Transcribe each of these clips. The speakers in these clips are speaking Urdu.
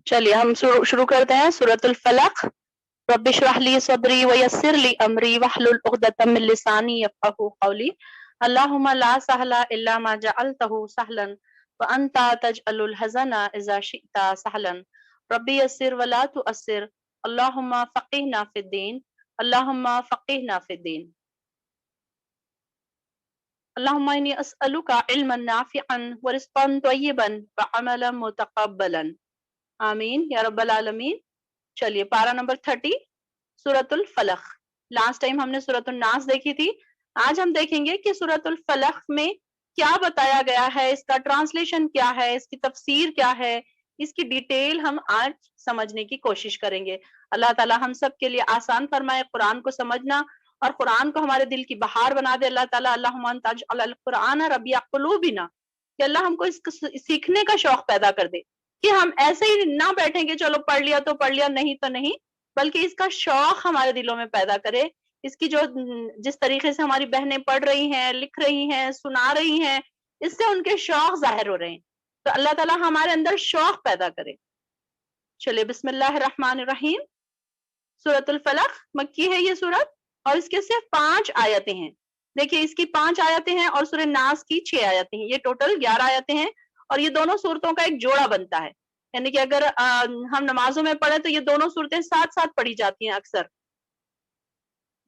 چلیے ہم شروع کرتے ہیں سورۃ الفلق۔ رب اشرح لی صدری ویسر لی امری واحلل عقدۃ من لسانی یفقهوا قولی۔ اللهم لا سهل الا ما جعلته سهلا وانت تجعل الحزن اذا شئت سهلا رب يسر ولا تؤثر اللهم فقهنا في الدين اللهم فقهنا في الدين اللهم انی اسألک علما نافعا ورزقا طیبا وعملا متقبلا آمین یا رب العالمین۔ چلیے پارہ نمبر 30 سورۃ الفلق۔ لاسٹ ٹائم ہم نے سورۃ الناس دیکھی تھی، آج ہم دیکھیں گے کہ سورۃ الفلق میں کیا بتایا گیا ہے، اس کا ٹرانسلیشن کیا ہے، اس کی تفسیر کیا ہے، اس کی ڈیٹیل ہم آج سمجھنے کی کوشش کریں گے۔ اللہ تعالی ہم سب کے لیے آسان فرمائے قرآن کو سمجھنا اور قرآن کو ہمارے دل کی بہار بنا دے۔ اللہ تعالیٰ اللہم انت اجعل القرآن ربیع قلوبنا، کہ اللہ ہم کو اس کو سیکھنے کا شوق پیدا کر دے، کہ ہم ایسے ہی نہ بیٹھیں گے چلو پڑھ لیا تو پڑھ لیا، نہیں تو نہیں، بلکہ اس کا شوق ہمارے دلوں میں پیدا کرے۔ اس کی جس طریقے سے ہماری بہنیں پڑھ رہی ہیں، لکھ رہی ہیں، سنا رہی ہیں، اس سے ان کے شوق ظاہر ہو رہے ہیں، تو اللہ تعالیٰ ہمارے اندر شوق پیدا کرے۔ چلے بسم اللہ الرحمن الرحیم۔ سورۃ الفلق مکی ہے یہ سورت، اور اس کے صرف 5 آیتیں ہیں۔ دیکھیے اس کی 5 آیتیں ہیں اور سورہ ناس کی 6 آیتیں ہیں، یہ ٹوٹل 11 آیتیں ہیں، اور یہ دونوں صورتوں کا ایک جوڑا بنتا ہے، یعنی کہ اگر ہم نمازوں میں پڑھیں تو یہ دونوں صورتیں ساتھ ساتھ پڑھی جاتی ہیں اکثر۔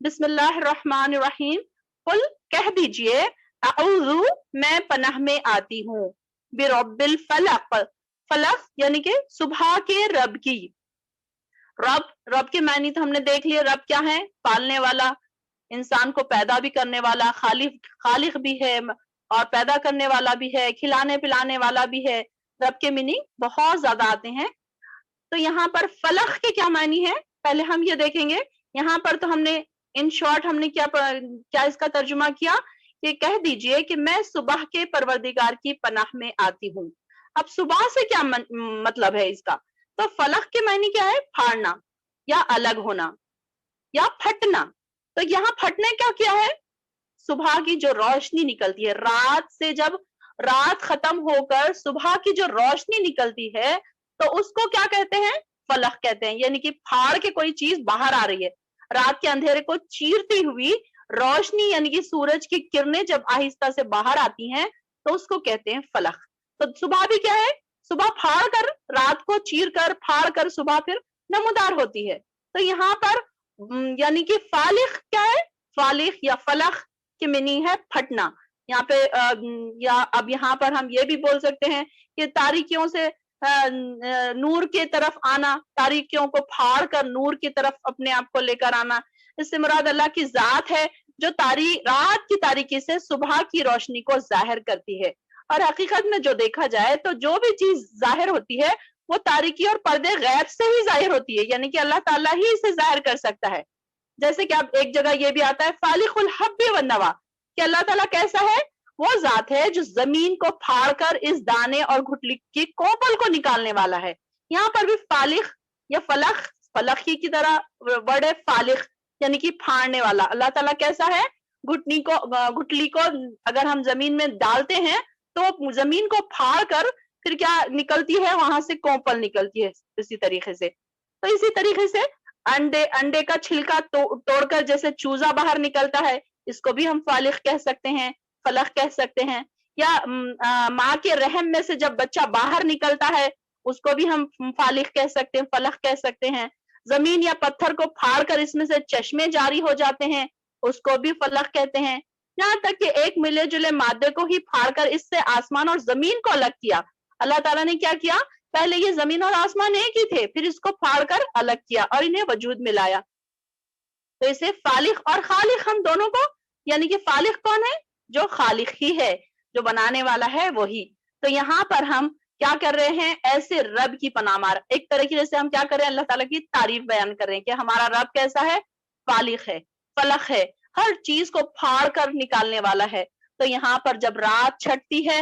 بسم اللہ الرحمن الرحیم۔ قل کہہ دیجئے، اعوذ میں پناہ میں آتی ہوں، برب الفلق، فلق یعنی کہ صبح کے رب کی۔ رب کے معنی تو ہم نے دیکھ لیے، رب کیا ہے؟ پالنے والا، انسان کو پیدا بھی کرنے والا، خالق بھی ہے اور پیدا کرنے والا بھی ہے، کھلانے پلانے والا بھی ہے۔ رب کے میننگ بہت زیادہ آتے ہیں، تو یہاں پر فلق کے کیا معنی ہے پہلے ہم یہ دیکھیں گے۔ یہاں پر تو ہم نے ان شارٹ ہم نے کیا اس کا ترجمہ کیا کہ کہہ دیجئے کہ میں صبح کے پروردگار کی پناہ میں آتی ہوں۔ اب صبح سے کیا مطلب ہے اس کا؟ تو فلق کے معنی کیا ہے؟ پھاڑنا یا الگ ہونا یا پھٹنا۔ تو یہاں پھٹنے کا کیا ہے؟ صبح کی جو روشنی نکلتی ہے، رات سے جب رات ختم ہو کر صبح کی جو روشنی نکلتی ہے تو اس کو کیا کہتے ہیں؟ فلق کہتے ہیں، یعنی کہ پھاڑ کے کوئی چیز باہر آ رہی ہے، رات کے اندھیرے کو چیرتی ہوئی روشنی، یعنی کہ سورج کی کرنیں جب آہستہ سے باہر آتی ہیں تو اس کو کہتے ہیں فلق۔ تو صبح بھی کیا ہے؟ صبح پھاڑ کر، رات کو چیر کر پھاڑ کر صبح پھر نمودار ہوتی ہے۔ تو یہاں پر یعنی کہ فالق کیا ہے؟ فالق یا فلق کی میننگ ہے پھٹنا۔ یہاں پہ یا اب یہاں پر ہم یہ بھی بول سکتے ہیں کہ تاریکیوں سے نور کی طرف آنا، تاریکیوں کو پھاڑ کر نور کی طرف اپنے آپ کو لے کر آنا۔ اس سے مراد اللہ کی ذات ہے جو رات کی تاریکی سے صبح کی روشنی کو ظاہر کرتی ہے۔ اور حقیقت میں جو دیکھا جائے تو جو بھی چیز ظاہر ہوتی ہے وہ تاریکی اور پردے غیب سے ہی ظاہر ہوتی ہے، یعنی کہ اللہ تعالیٰ ہی اسے ظاہر کر سکتا ہے۔ جیسے کہ اب ایک جگہ یہ بھی آتا ہے فالق الحب والنوى، کہ اللہ تعالیٰ کیسا ہے؟ وہ ذات ہے جو زمین کو پھاڑ کر اس دانے اور گھٹلی کی کوپل کو نکالنے والا ہے۔ یہاں پر بھی فالق یا فلق ہی کی طرح ورڈ ہے فالق، یعنی کہ پھاڑنے والا۔ اللہ تعالیٰ کیسا ہے؟ گھٹلی کو اگر ہم زمین میں ڈالتے ہیں تو زمین کو پھاڑ کر پھر کیا نکلتی ہے؟ وہاں سے کوپل نکلتی ہے اسی طریقے سے۔ تو اسی طریقے سے انڈے کا چھلکا توڑ کر جیسے چوزا باہر نکلتا ہے، اس کو بھی ہم فالق کہہ سکتے ہیں، فلق کہہ سکتے ہیں۔ یا ماں کے رحم میں سے جب بچہ باہر نکلتا ہے اس کو بھی ہم فالق کہہ سکتے ہیں، فلق کہہ سکتے ہیں۔ زمین یا پتھر کو پھاڑ کر اس میں سے چشمے جاری ہو جاتے ہیں، اس کو بھی فلق کہتے ہیں۔ یہاں تک کہ ایک ملے جلے مادے کو ہی پھاڑ کر اس سے آسمان اور زمین کو الگ کیا۔ اللہ تعالیٰ نے کیا کیا؟ پہلے یہ زمین اور آسمان ایک ہی تھے، پھر اس کو پھاڑ کر الگ کیا اور انہیں وجود میں لایا۔ تو اسے فالق اور خالق ہم دونوں کو، یعنی کہ فالق کون ہے؟ جو خالق ہی ہے، جو بنانے والا ہے وہی۔ تو یہاں پر ہم کیا کر رہے ہیں؟ ایسے رب کی پناہ مار، ایک طریقے سے ہم کیا کر رہے ہیں؟ اللہ تعالیٰ کی تعریف بیان کر رہے ہیں کہ ہمارا رب کیسا ہے؟ فالق ہے، فلق ہے، ہر چیز کو پھاڑ کر نکالنے والا ہے۔ تو یہاں پر جب رات چھٹتی ہے،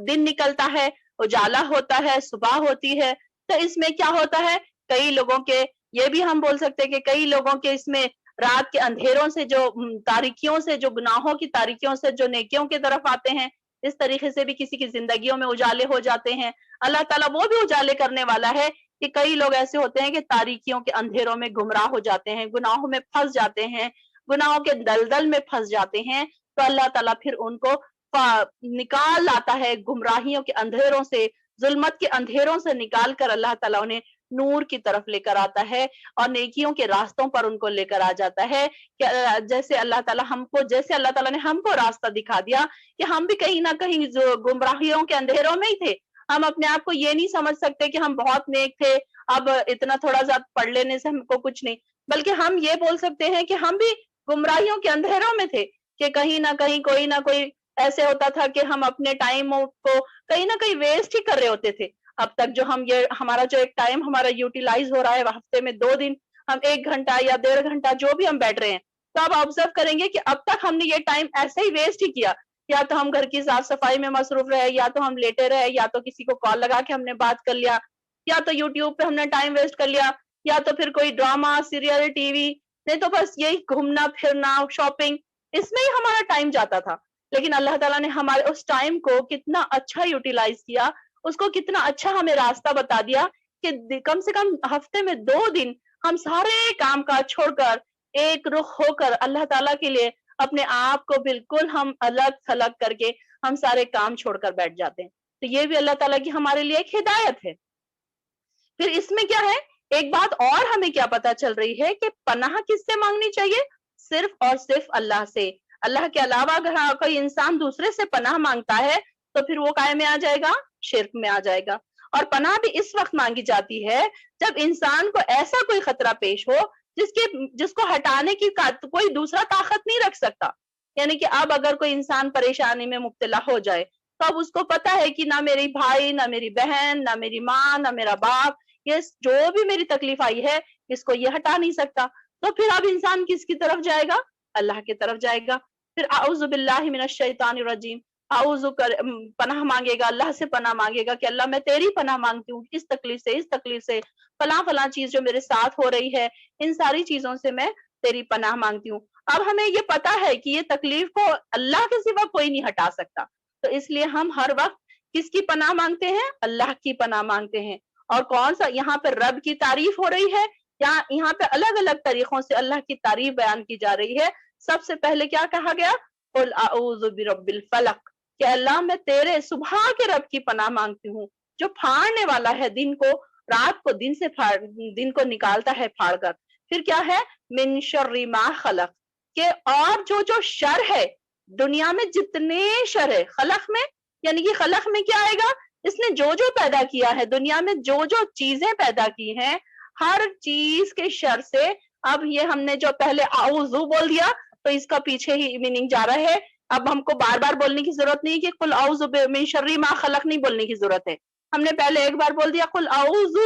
دن نکلتا ہے، اجالا ہوتا ہے، صبح ہوتی ہے، تو اس میں کیا ہوتا ہے؟ کئی لوگوں کے، یہ بھی ہم بول سکتے ہیں کہ کئی لوگوں کے اس میں رات کے اندھیروں سے، جو تاریکیوں سے، جو گناہوں کی تاریکیوں سے جو نیکیوں کی طرف آتے ہیں، اس طریقے سے بھی کسی کی زندگیوں میں اجالے ہو جاتے ہیں. اللہ تعالیٰ وہ بھی اجالے کرنے والا ہے کہ کئی لوگ ایسے ہوتے ہیں کہ تاریکیوں کے اندھیروں میں گمراہ ہو جاتے ہیں، گناہوں میں پھنس جاتے ہیں، گناہوں کے دلدل میں پھنس جاتے ہیں، تو اللہ تعالیٰ پھر ان کو نکال لاتا ہے گمراہیوں کے اندھیروں سے، ظلمت کے اندھیروں سے نکال کر اللہ تعالیٰ انہیں نور کی طرف لے کر آتا ہے اور نیکیوں کے راستوں پر ان کو لے کر آ جاتا ہے کہ جیسے اللہ تعالیٰ نے ہم کو راستہ دکھا دیا کہ ہم بھی کہیں نہ کہیں گمراہیوں کے اندھیروں میں ہی تھے. ہم اپنے آپ کو یہ نہیں سمجھ سکتے کہ ہم بہت نیک تھے، اب اتنا تھوڑا سا پڑھ لینے سے ہم کو کچھ نہیں، بلکہ ہم یہ بول سکتے ہیں کہ ہم بھی گمراہیوں کے اندھیروں میں تھے کہ کہیں نہ کہیں کوئی نہ کوئی ایسے ہوتا تھا کہ ہم اپنے ٹائم کو کہیں نہ کہیں ویسٹ ہی کر رہے ہوتے تھے. اب تک جو ہم ہمارا جو ایک ٹائم ہمارا یوٹیلائز ہو رہا ہے ہفتے میں 2 دن ہم 1 گھنٹہ یا 1.5 گھنٹہ جو بھی ہم بیٹھ رہے ہیں، تو آپ آبزرو کریں گے کہ اب تک ہم نے یہ ٹائم ایسے ہی ویسٹ ہی کیا. یا تو ہم گھر کی صاف صفائی میں مصروف رہے، یا تو ہم لیٹے رہے، یا تو کسی کو کال لگا کے ہم نے بات کر لیا، یا تو یوٹیوب پہ ہم نے ٹائم ویسٹ کر لیا، یا تو پھر کوئی ڈرامہ سیریل ٹی وی، نہیں تو بس یہی گھومنا پھرنا شاپنگ، اس میں ہی ہمارا ٹائم جاتا تھا. لیکن اللہ تعالیٰ نے ہمارے اس ٹائم کو کتنا اچھا یوٹیلائز کیا، اس کو کتنا اچھا ہمیں راستہ بتا دیا کہ کم سے کم ہفتے میں 2 دن ہم سارے کام کاج چھوڑ کر ایک رخ ہو کر اللہ تعالیٰ کے لیے اپنے آپ کو بالکل ہم الگ تھلگ کر کے ہم سارے کام چھوڑ کر بیٹھ جاتے ہیں. تو یہ بھی اللہ تعالیٰ کی ہمارے لیے ایک ہدایت ہے. پھر اس میں کیا ہے، ایک بات اور ہمیں کیا پتا چل رہی ہے کہ پناہ کس سے مانگنی چاہیے؟ صرف اور صرف اللہ سے. اللہ کے علاوہ اگر کوئی انسان دوسرے سے پناہ مانگتا ہے تو پھر وہ کائے میں آ جائے گا؟ شرک میں آ جائے گا. اور پناہ بھی اس وقت مانگی جاتی ہے جب انسان کو ایسا کوئی خطرہ پیش ہو جس کو ہٹانے کی کوئی دوسرا طاقت نہیں رکھ سکتا. یعنی کہ اب اگر کوئی انسان پریشانی میں مبتلا ہو جائے تو اب اس کو پتا ہے کہ نہ میری بھائی، نہ میری بہن، نہ میری ماں، نہ میرا باپ، یہ جو بھی میری تکلیف آئی ہے اس کو یہ ہٹا نہیں سکتا. تو پھر اب انسان کس کی طرف جائے گا؟ اللہ کی طرف جائے گا. پھر اعوذ باللہ من الشیطان الرجیم، پناہ مانگے گا، اللہ سے پناہ مانگے گا کہ اللہ میں تیری پناہ مانگتی ہوں اس تکلیف سے فلاں چیز جو میرے ساتھ ہو رہی ہے، ان ساری چیزوں سے میں تیری پناہ مانگتی ہوں. اب ہمیں یہ پتا ہے کہ یہ تکلیف کو اللہ کے سوا کوئی نہیں ہٹا سکتا، تو اس لیے ہم ہر وقت کس کی پناہ مانگتے ہیں؟ اللہ کی پناہ مانگتے ہیں. اور کون سا یہاں پہ رب کی تعریف ہو رہی ہے، یہاں پہ الگ الگ طریقوں سے اللہ کی تعریف بیان کی جا رہی ہے. سب سے پہلے کیا کہا گیا؟ قل اعوذ برب الفلق، کہ اللہ میں تیرے صبح کے رب کی پناہ مانگتی ہوں جو پھاڑنے والا ہے دن کو، رات کو دن کو نکالتا ہے پھاڑ کر. پھر کیا ہے؟ من شر ما خلق، کہ اور جو شر ہے دنیا میں، جتنے شر ہے خلق میں، یعنی کہ خلق میں کیا آئے گا؟ اس نے جو پیدا کیا ہے دنیا میں، جو چیزیں پیدا کی ہیں، ہر چیز کے شر سے. اب یہ ہم نے جو پہلے اعوذ بول دیا تو اس کا پیچھے ہی میننگ جا رہا ہے. اب ہم کو بار بار بولنے کی ضرورت نہیں کہ قل اعوذ من شر ما خلق نہیں بولنے کی ضرورت ہے. ہم نے پہلے ایک بار بول دیا قل اعوذ،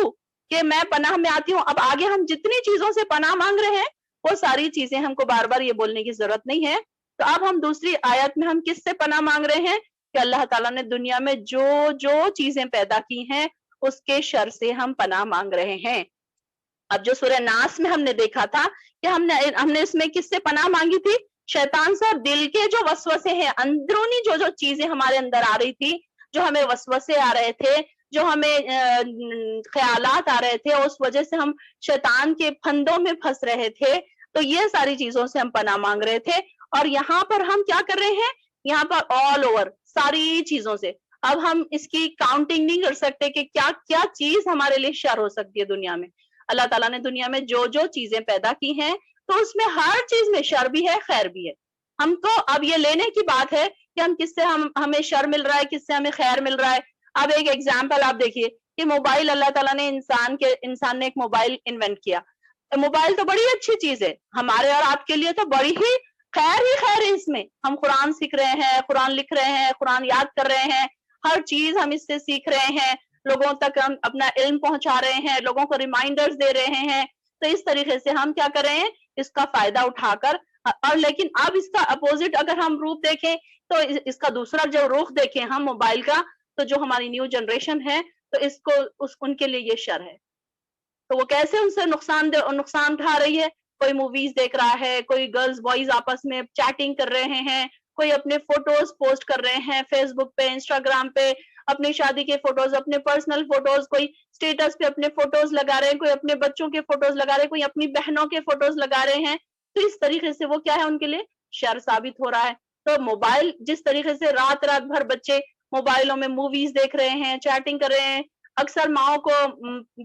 کہ میں پناہ میں آتی ہوں. اب آگے ہم جتنی چیزوں سے پناہ مانگ رہے ہیں وہ ساری چیزیں ہم کو بار بار یہ بولنے کی ضرورت نہیں ہے. تو اب ہم دوسری آیت میں ہم کس سے پناہ مانگ رہے ہیں کہ اللہ تعالیٰ نے دنیا میں جو چیزیں پیدا کی ہیں اس کے شر سے ہم پناہ مانگ رہے ہیں. اب جو سورہ ناس میں ہم نے دیکھا تھا کہ ہم نے اس میں کس سے پناہ مانگی تھی؟ شیطان سے. اور دل کے جو وسوسے ہیں، اندرونی جو چیزیں ہمارے اندر آ رہی تھی، جو ہمیں وسوسے آ رہے تھے، جو ہمیں خیالات آ رہے تھے، اس وجہ سے ہم شیطان کے پھندوں میں پھنس رہے تھے، تو یہ ساری چیزوں سے ہم پناہ مانگ رہے تھے. اور یہاں پر ہم کیا کر رہے ہیں؟ یہاں پر آل اوور ساری چیزوں سے. اب ہم اس کی کاؤنٹنگ نہیں کر سکتے کہ کیا کیا چیز ہمارے لیے شر ہو سکتی ہے دنیا میں. اللہ تعالیٰ نے دنیا میں جو چیزیں پیدا کی ہیں تو اس میں ہر چیز میں شر بھی ہے، خیر بھی ہے. ہم کو اب یہ لینے کی بات ہے کہ ہم کس سے ہمیں شر مل رہا ہے، کس سے ہمیں خیر مل رہا ہے. اب ایک ایگزامپل آپ دیکھیے کہ موبائل، اللہ تعالیٰ نے انسان نے ایک موبائل انوینٹ کیا. موبائل تو بڑی اچھی چیز ہے ہمارے اور آپ کے لیے، تو بڑی ہی خیر ہے اس میں. ہم قرآن سیکھ رہے ہیں، قرآن لکھ رہے ہیں، قرآن یاد کر رہے ہیں، ہر چیز ہم اس سے سیکھ رہے ہیں، لوگوں تک ہم اپنا علم پہنچا رہے ہیں، لوگوں کو ریمائنڈرز دے رہے ہیں. تو اس طریقے سے ہم کیا کر رہے ہیں؟ اس کا فائدہ اٹھا کر. اور لیکن اب اس کا اپوزٹ اگر ہم روپ دیکھیں تو اس کا دوسرا جو رخ دیکھیں ہم موبائل کا، تو جو ہماری نیو جنریشن ہے تو ان کے لیے یہ شر ہے. تو وہ کیسے ان سے نقصان اٹھا رہی ہے؟ کوئی موویز دیکھ رہا ہے، کوئی گرلز بوائز آپس میں چیٹنگ کر رہے ہیں، کوئی اپنے فوٹوز پوسٹ کر رہے ہیں فیس بک پہ، انسٹاگرام پہ، اپنی شادی کے فوٹوز، اپنے پرسنل فوٹوز، کوئی اسٹیٹس پہ اپنے فوٹوز لگا رہے ہیں، کوئی اپنے بچوں کے فوٹوز لگا رہے ہیں، کوئی اپنی بہنوں کے فوٹوز لگا رہے ہیں. تو اس طریقے سے وہ کیا ہے ان کے لیے شر ثابت ہو رہا ہے. تو موبائل جس طریقے سے رات رات بھر بچے موبائلوں میں موویز دیکھ رہے ہیں، چیٹنگ کر رہے ہیں، اکثر ماؤں کو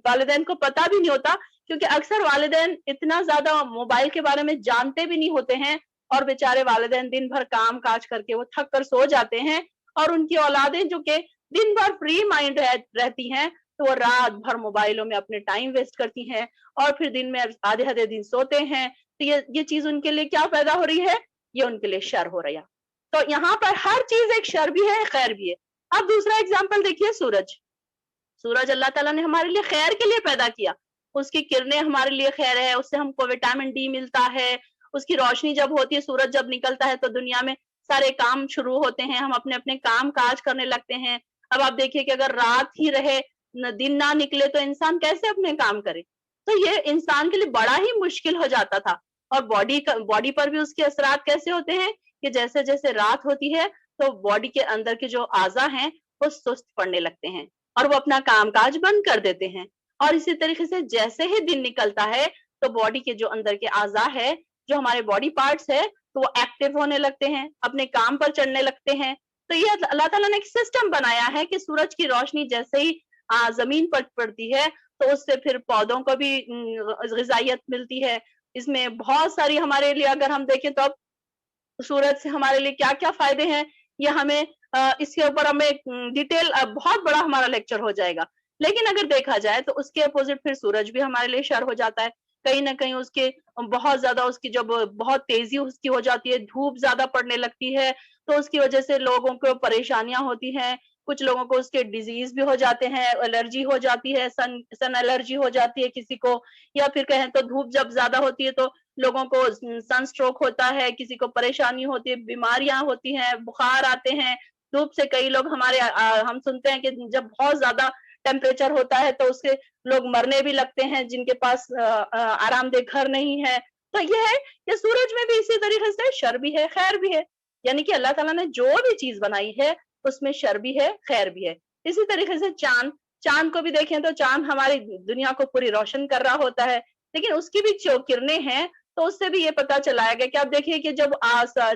والدین کو پتا بھی نہیں ہوتا، کیونکہ اکثر والدین اتنا زیادہ موبائل کے بارے میں جانتے بھی نہیں ہوتے ہیں، اور بیچارے والدین دن بھر کام کاج کر کے وہ تھک کر سو جاتے ہیں، اور ان کی اولادیں جو کہ دن بھر فری مائنڈ رہتی ہیں تو وہ رات بھر موبائلوں میں اپنے ٹائم ویسٹ کرتی ہیں، اور پھر دن میں آدھے دن سوتے ہیں. تو یہ چیز ان کے لیے کیا پیدا ہو رہی ہے؟ یہ ان کے لیے شر ہو رہا ہے. تو یہاں پر ہر چیز ایک شر بھی ہے، خیر بھی ہے. اب دوسرا ایگزامپل دیکھیے، سورج اللہ تعالیٰ نے ہمارے لیے خیر کے لیے پیدا کیا، اس کی کرنیں ہمارے لیے خیر ہے، اس سے ہم کو وٹامن ڈی ملتا ہے، اس کی روشنی جب ہوتی ہے، سورج جب نکلتا ہے تو دنیا میں سارے کام شروع ہوتے ہیں، ہم اپنے اپنے کام کاج کرنے لگتے ہیں. اب آپ دیکھیے کہ اگر رات ہی رہے، دن نہ نکلے تو انسان کیسے اپنے کام کرے؟ تو یہ انسان کے لیے بڑا ہی مشکل ہو جاتا تھا. اور باڈی پر بھی اس کے اثرات کیسے ہوتے ہیں کہ جیسے جیسے رات ہوتی ہے تو باڈی کے اندر کے جو اعضاء ہیں وہ سست پڑنے لگتے ہیں اور وہ اپنا کام کاج بند کر دیتے ہیں. اور اسی طریقے سے جیسے ہی دن نکلتا ہے تو باڈی کے جو اندر کے اعضاء ہے، جو ہمارے باڈی پارٹس ہے، تو وہ ایکٹیو ہونے لگتے ہیں، اپنے کام پر چڑھنے لگتے ہیں. تو یہ اللہ تعالیٰ نے ایک سسٹم بنایا ہے کہ سورج کی روشنی جیسے ہی زمین پر پڑتی ہے تو اس سے پھر پودوں کو بھی غذائیت ملتی ہے. اس میں بہت ساری ہمارے لیے اگر ہم دیکھیں تو اب سورج سے ہمارے لیے کیا کیا فائدے ہیں، یہ ہمیں اس کے اوپر ہمیں ڈیٹیل بہت بڑا ہمارا لیکچر ہو جائے گا. لیکن اگر دیکھا جائے تو اس کے اپوزٹ پھر سورج بھی ہمارے لیے شر ہو جاتا ہے. کہیں نہ کہیں اس کے بہت زیادہ اس کی جب بہت تیزی اس کی ہو جاتی ہے، دھوپ زیادہ پڑنے لگتی ہے تو اس کی وجہ سے لوگوں کو پریشانیاں ہوتی ہیں. کچھ لوگوں کو اس کے ڈیزیز بھی ہو جاتے ہیں، الرجی ہو جاتی ہے، سن الرجی ہو جاتی ہے کسی کو، یا پھر کہیں تو دھوپ جب زیادہ ہوتی ہے تو لوگوں کو سن سٹروک ہوتا ہے، کسی کو پریشانی ہوتی ہے، بیماریاں ہوتی ہیں، بخار آتے ہیں. دھوپ سے کئی لوگ ہم سنتے ہیں کہ جب بہت زیادہ ٹیمپریچر ہوتا ہے تو اس کے لوگ مرنے بھی لگتے ہیں جن کے پاس آرام دہ گھر نہیں ہے. تو یہ ہے کہ سورج میں بھی اسی طریقے سے شر بھی ہے، خیر بھی ہے. یعنی کہ اللہ تعالیٰ نے جو بھی چیز بنائی ہے اس میں شر بھی ہے، خیر بھی ہے. اسی طریقے سے چاند کو بھی دیکھیں تو چاند ہماری دنیا کو پوری روشن کر رہا ہوتا ہے، لیکن اس کی بھی جو کرنیں ہیں تو اس سے بھی یہ پتا چلایا گیا کہ آپ دیکھیے کہ جب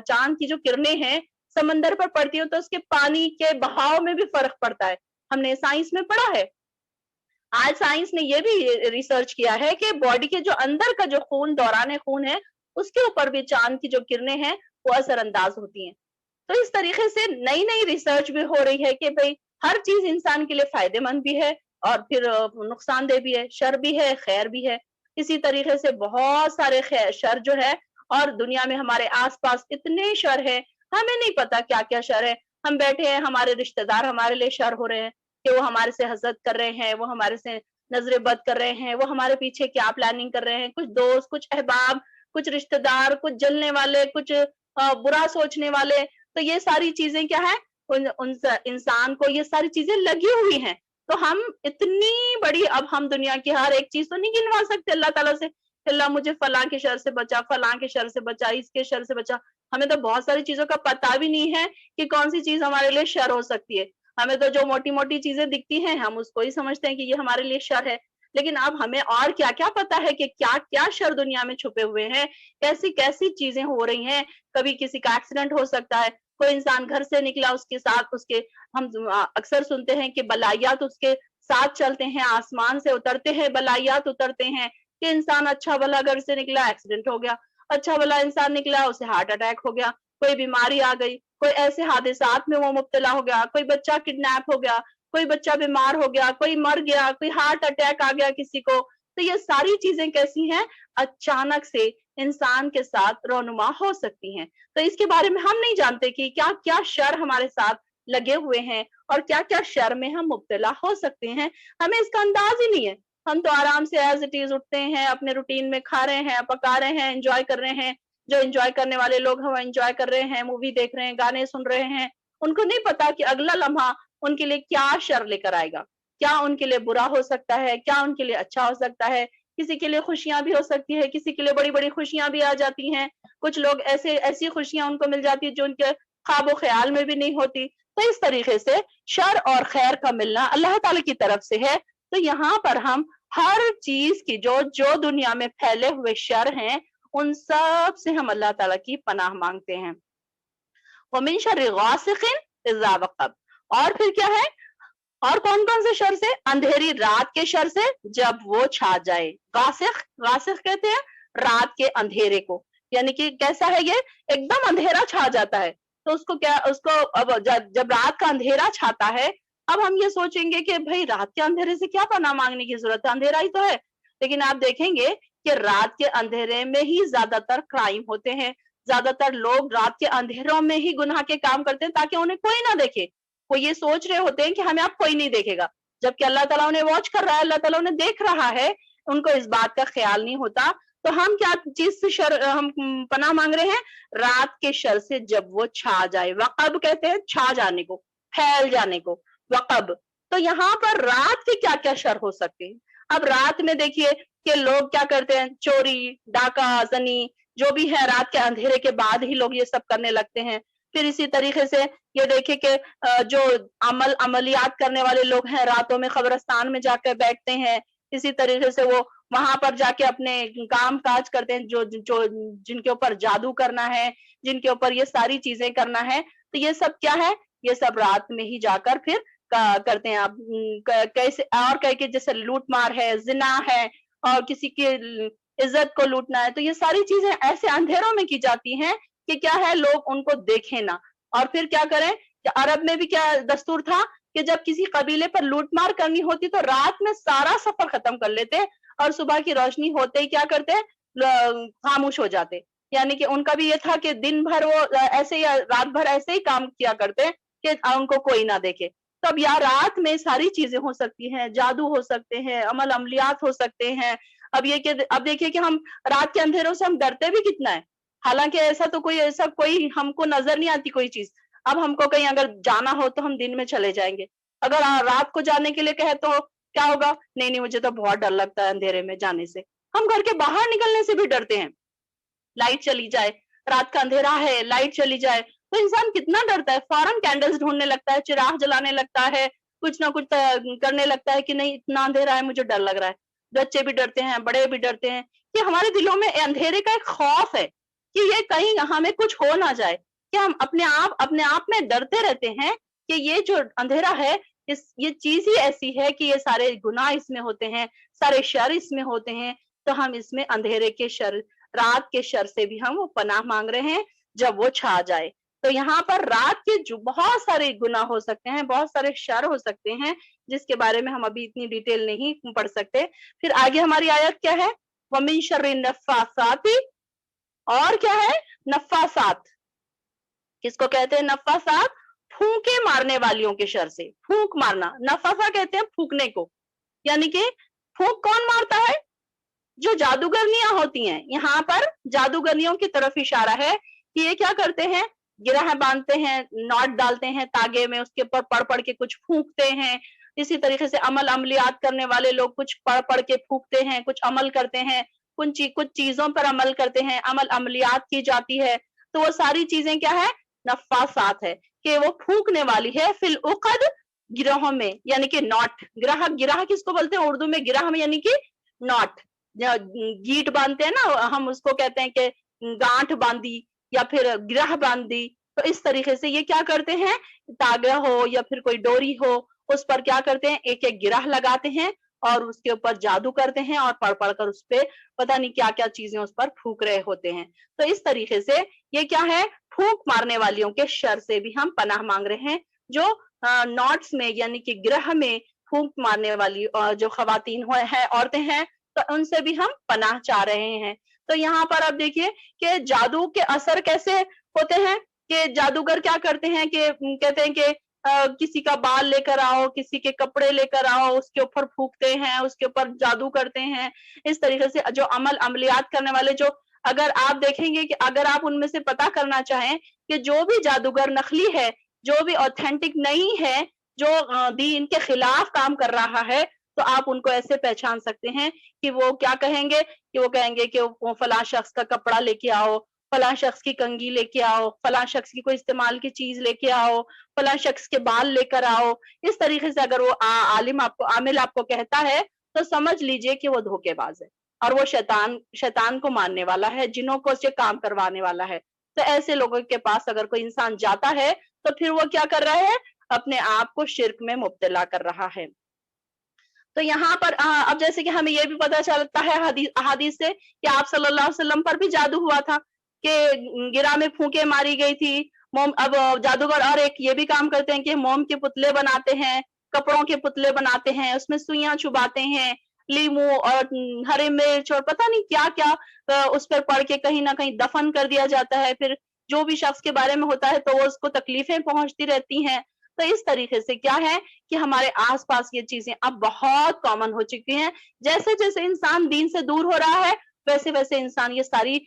چاند کی جو کرنیں ہیں سمندر پر پڑتی ہو تو اس کے پانی کے بہاؤ میں بھی فرق پڑتا ہے. ہم نے سائنس میں پڑھا ہے. آج سائنس نے یہ بھی ریسرچ کیا ہے کہ باڈی کے جو اندر کا جو خون، دوران خون ہے، اس کے اوپر بھی چاند کی جو کرنیں ہیں وہ اثر انداز ہوتی ہیں. تو اس طریقے سے نئی نئی ریسرچ بھی ہو رہی ہے کہ بھئی ہر چیز انسان کے لیے فائدے مند بھی ہے اور پھر نقصان دہ بھی ہے، شر بھی ہے، خیر بھی ہے. اسی طریقے سے بہت سارے شر جو ہے، اور دنیا میں ہمارے آس پاس اتنے شر ہے، ہمیں نہیں پتا کیا کیا شر ہے. ہم بیٹھے ہیں، ہمارے رشتہ دار ہمارے لیے شر ہو رہے ہیں کہ وہ ہمارے سے حسد کر رہے ہیں، وہ ہمارے سے نظر بد کر رہے ہیں، وہ ہمارے پیچھے کیا پلاننگ کر رہے ہیں. کچھ دوست، کچھ احباب، کچھ رشتہ دار، کچھ جلنے والے، کچھ برا سوچنے والے. تو یہ ساری چیزیں کیا ہے، انسان کو یہ ساری چیزیں لگی ہوئی ہیں. تو ہم اتنی بڑی، اب ہم دنیا کی ہر ایک چیز تو نہیں گنوا سکتے اللہ تعالیٰ سے کہ اللہ مجھے فلاں کے شر سے بچا، فلاں کے شر سے بچا، اس کے شر سے بچا. ہمیں تو بہت ساری چیزوں کا پتہ بھی نہیں ہے کہ کون سی چیز ہمارے لیے شر ہو سکتی ہے. ہمیں تو جو موٹی موٹی چیزیں دکھتی ہیں ہم اس کو ہی سمجھتے ہیں کہ یہ ہمارے لیے شر ہے. لیکن اب ہمیں اور کیا کیا پتا ہے کہ کیا کیا شر دنیا میں چھپے ہوئے ہیں، کیسی کیسی چیزیں ہو رہی ہیں. کبھی کسی کا ایکسیڈنٹ ہو سکتا ہے، کوئی انسان گھر سے نکلا، اس کے ساتھ اس کے، ہم اکثر سنتے ہیں کہ بلائیات اس کے ساتھ چلتے ہیں، آسمان سے اترتے ہیں، بلائیات اترتے ہیں کہ انسان اچھا بھلا گھر سے نکلا، ایکسیڈنٹ ہو گیا، اچھا بھلا انسان نکلا، اسے ہارٹ اٹیک ہو گیا، کوئی بیماری آ گئی، کوئی ایسے حادثات میں وہ مبتلا ہو گیا، کوئی بچہ کڈنیپ ہو گیا، کوئی بچہ بیمار ہو گیا، کوئی مر گیا، کوئی ہارٹ اٹیک آ گیا کسی کو. تو یہ ساری چیزیں کیسی ہیں، اچانک سے انسان کے ساتھ رونما ہو سکتی ہیں. تو اس کے بارے میں ہم نہیں جانتے کہ کیا کیا شر ہمارے ساتھ لگے ہوئے ہیں اور کیا کیا شر میں ہم مبتلا ہو سکتے ہیں. ہمیں اس کا انداز ہی نہیں ہے. ہم تو آرام سے ایز اٹ از اٹھتے ہیں، اپنے روٹین میں کھا رہے ہیں، پکا رہے ہیں، انجوائے کر رہے ہیں. جو انجوائے کرنے والے لوگ ہم انجوائے کر رہے ہیں، مووی دیکھ رہے ہیں، گانے سن رہے ہیں. ان کو نہیں پتا کہ اگلا لمحہ ان کے لیے کیا شر لے کر آئے گا، کیا ان کے لیے برا ہو سکتا ہے، کیا ان کے لیے اچھا ہو سکتا ہے. کسی کے لیے خوشیاں بھی ہو سکتی ہے، کسی کے لیے بڑی بڑی خوشیاں بھی آ جاتی ہیں، کچھ لوگ ایسی خوشیاں ان کو مل جاتی ہے جو ان کے خواب و خیال میں بھی نہیں ہوتی. تو اس طریقے سے شر اور خیر کا ملنا اللہ تعالیٰ کی طرف سے ہے. تو یہاں پر ہم ہر چیز کی جو دنیا میں پھیلے ہوئے شر ہیں ان سب سے ہم اللہ تعالیٰ کی پناہ مانگتے ہیں. وَمِن شَرِّ غَاسِقٍ إِذَا وَقَبَ. اور پھر کیا ہے؟ اور کون کون سے شر سے؟ اندھیری رات کے شر سے جب وہ چھا جائے. غاسق کہتے ہیں رات کے اندھیرے کو، یعنی کہ کیسا ہے یہ؟ ایک دم اندھیرا چھا جاتا ہے. تو اس کو اب جب رات کا اندھیرا چھاتا ہے، اب ہم یہ سوچیں گے کہ بھئی رات کے اندھیرے سے کیا پناہ مانگنے کی ضرورت ہے، اندھیرا ہی تو ہے. لیکن آپ دیکھیں گے کہ رات کے اندھیرے میں ہی زیادہ تر کرائم ہوتے ہیں، زیادہ تر لوگ رات کے اندھیروں میں ہی گناہ کے کام کرتے ہیں تاکہ انہیں کوئی نہ دیکھے. وہ یہ سوچ رہے ہوتے ہیں کہ ہمیں اب کوئی نہیں دیکھے گا، جبکہ اللہ تعالیٰ انہیں واچ کر رہا ہے، اللہ تعالیٰ انہیں دیکھ رہا ہے. ان کو اس بات کا خیال نہیں ہوتا. تو ہم کیا چیز سے ہم پناہ مانگ رہے ہیں؟ رات کے شر سے جب وہ چھا جائے. وقب کہتے ہیں چھا جانے کو، پھیل جانے کو، وقب. تو یہاں پر رات کے کیا کیا شر ہو سکتے ہیں؟ اب رات میں دیکھیے کہ لوگ کیا کرتے ہیں، چوری، ڈاکہ، زنی، جو بھی ہے رات کے اندھیرے کے بعد ہی لوگ یہ سب کرنے لگتے ہیں. پھر اسی طریقے سے یہ دیکھیں کہ جو عملیات کرنے والے لوگ ہیں راتوں میں قبرستان میں جا کر بیٹھتے ہیں. اسی طریقے سے وہ وہاں پر جا کے اپنے کام کاج کرتے ہیں، جو جن کے اوپر جادو کرنا ہے، جن کے اوپر یہ ساری چیزیں کرنا ہے. تو یہ سب کیا ہے؟ یہ سب رات میں ہی جا کر پھر کرتے ہیں. آپ کیسے اور کہ جیسے لوٹ مار ہے، زنا ہے، اور کسی کی عزت کو لوٹنا ہے. تو یہ ساری چیزیں ایسے اندھیروں میں کی جاتی ہیں کہ کیا ہے، لوگ ان کو دیکھیں نہ. اور پھر کیا کریں کہ عرب میں بھی کیا دستور تھا کہ جب کسی قبیلے پر لوٹ مار کرنی ہوتی تو رات میں سارا سفر ختم کر لیتے اور صبح کی روشنی ہوتے ہی کیا کرتے؟ خاموش ہو جاتے. یعنی کہ ان کا بھی یہ تھا کہ دن بھر وہ ایسے ہی رات بھر ایسے ہی کام کیا کرتے کہ ان کو کوئی نہ دیکھے. تو اب یا رات میں ساری چیزیں ہو سکتی ہیں، جادو ہو سکتے ہیں، عملیات ہو سکتے ہیں. اب دیکھیے کہ ہم رات کے اندھیروں سے ہم ڈرتے بھی کتنا ہے، حالانکہ ایسا کوئی ہم کو نظر نہیں آتی کوئی چیز. اب ہم کو کہیں اگر جانا ہو تو ہم دن میں چلے جائیں گے، اگر رات کو جانے کے لیے کہے تو کیا ہوگا؟ نہیں مجھے تو بہت ڈر لگتا ہے اندھیرے میں جانے سے. ہم گھر کے باہر نکلنے سے بھی ڈرتے ہیں. لائٹ چلی جائے، رات کا اندھیرا ہے، لائٹ چلی جائے تو انسان کتنا ڈرتا ہے، فوراً کینڈلز ڈھونڈنے لگتا ہے، چراغ جلانے لگتا ہے، کچھ نہ کچھ کرنے لگتا ہے کہ نہیں اتنا اندھیرا ہے مجھے ڈر لگ رہا ہے. بچے بھی ڈرتے ہیں، بڑے بھی ڈرتے ہیں. کہ ہمارے دلوں میں اندھیرے کا ایک خوف ہے کہ یہ کہیں ہمیں کچھ ہو نہ جائے، کہ ہم اپنے آپ میں ڈرتے رہتے ہیں کہ یہ جو اندھیرا ہے یہ چیز ہی ایسی ہے کہ یہ سارے گناہ اس میں ہوتے ہیں، سارے شر اس میں ہوتے ہیں. تو ہم اس میں اندھیرے کے شر، رات کے شر سے بھی ہم وہ پناہ مانگ رہے ہیں جب وہ چھا جائے. تو یہاں پر رات کے جو بہت سارے گناہ ہو سکتے ہیں، بہت سارے شر ہو سکتے ہیں، جس کے بارے میں ہم ابھی اتنی ڈیٹیل نہیں پڑھ سکتے. پھر آگے ہماری آیت کیا ہے؟ وَمِن شَرِّ النَّفَّاثَاتِ. اور کیا ہے؟ نفاسات. کس کو کہتے ہیں نفاسات؟ پھونکے مارنے والیوں کے شر سے. پھونک مارنا، نفاسا کہتے ہیں پھونکنے کو. یعنی کہ پھونک کون مارتا ہے؟ جو جادوگرنیاں ہوتی ہیں. یہاں پر جادوگرنیوں کی طرف اشارہ ہے کہ یہ کیا کرتے ہیں؟ گرہ باندھتے ہیں، ناٹ ڈالتے ہیں تاگے میں، اس کے اوپر پڑھ کے کچھ پھونکتے ہیں. اسی طریقے سے عملیات کرنے والے لوگ کچھ پڑھ کے پھونکتے ہیں، کچھ عمل کرتے ہیں، کچھ چیزوں پر عمل کرتے ہیں، عملیات کی جاتی ہے. تو وہ ساری چیزیں کیا ہے؟ نفاسات ہے، کہ وہ پھونکنے والی ہے. فی العقد، گرہوں میں، یعنی کہ ناٹ. گرہ کس کو بولتے ہیں اردو میں؟ گرہ میں یعنی کہ ناٹ. گیٹ باندھتے ہیں نا ہم، اس کو کہتے ہیں کہ گانٹھ باندھی یا پھر گرہ باندھی. تو اس طریقے سے یہ کیا کرتے ہیں؟ تاگا ہو یا پھر کوئی ڈوری ہو، اس پر کیا کرتے ہیں؟ ایک ایک گرہ لگاتے ہیں اور اس کے اوپر جادو کرتے ہیں اور پڑھ کر اس پہ پتہ نہیں کیا کیا چیزیں اس پر پھونک رہے ہوتے ہیں. تو اس طریقے سے یہ کیا ہے؟ پھونک مارنے والیوں کے شر سے بھی ہم پناہ مانگ رہے ہیں. جو ناٹس میں یعنی کہ گرہ میں پھونک مارنے والی جو خواتین ہیں، عورتیں ہیں، تو ان سے بھی ہم پناہ چاہ رہے ہیں. تو یہاں پر آپ دیکھیے کہ جادو کے اثر کیسے ہوتے ہیں. کہ جادوگر کیا کرتے ہیں کہ کہتے ہیں کہ کسی کا بال لے کر آؤ، کسی کے کپڑے لے کر آؤ، اس کے اوپر پھونکتے ہیں، اس کے اوپر جادو کرتے ہیں. اس طریقے سے جو عملیات کرنے والے، جو اگر آپ دیکھیں گے کہ اگر آپ ان میں سے پتا کرنا چاہیں کہ جو بھی جادوگر نقلی ہے، جو بھی اوتھینٹک نہیں ہے، جو دین کے خلاف کام کر رہا ہے، تو آپ ان کو ایسے پہچان سکتے ہیں کہ وہ کیا کہیں گے؟ کہ وہ کہیں گے کہ وہ فلاں شخص کا کپڑا لے کے آؤ، فلاں شخص کی کنگھی لے کے آؤ، فلاں شخص کی کوئی استعمال کی چیز لے کے آؤ، فلاں شخص کے بال لے کر آؤ، اس طریقے سے اگر وہ عامل آپ کو کہتا ہے تو سمجھ لیجئے کہ وہ دھوکے باز ہے اور وہ شیطان کو ماننے والا ہے، جنوں کو اسے کام کروانے والا ہے۔ تو ایسے لوگوں کے پاس اگر کوئی انسان جاتا ہے تو پھر وہ کیا کر رہا ہے؟ اپنے آپ کو شرک میں مبتلا کر رہا ہے۔ تو یہاں پر اب جیسے کہ ہمیں یہ بھی پتا چلتا ہے احادیث سے کہ آپ صلی اللہ علیہ وسلم پر بھی جادو ہوا تھا کہ گرہ میں پھونکے ماری گئی تھی۔ اب جادوگر اور ایک یہ بھی کام کرتے ہیں کہ موم کے پتلے بناتے ہیں، کپڑوں کے پتلے بناتے ہیں، اس میں سوئیاں چباتے ہیں، لیمو اور ہری مرچ اور پتہ نہیں کیا کیا اس پر پڑھ کے کہیں نہ کہیں دفن کر دیا جاتا ہے۔ پھر جو بھی شخص کے بارے میں ہوتا ہے تو وہ اس کو تکلیفیں پہنچتی رہتی ہیں۔ تو اس طریقے سے کیا ہے کہ ہمارے آس پاس یہ چیزیں اب بہت کامن ہو چکی ہیں۔ جیسے جیسے انسان دین سے دور ہو رہا ہے ویسے ویسے انسان یہ ساری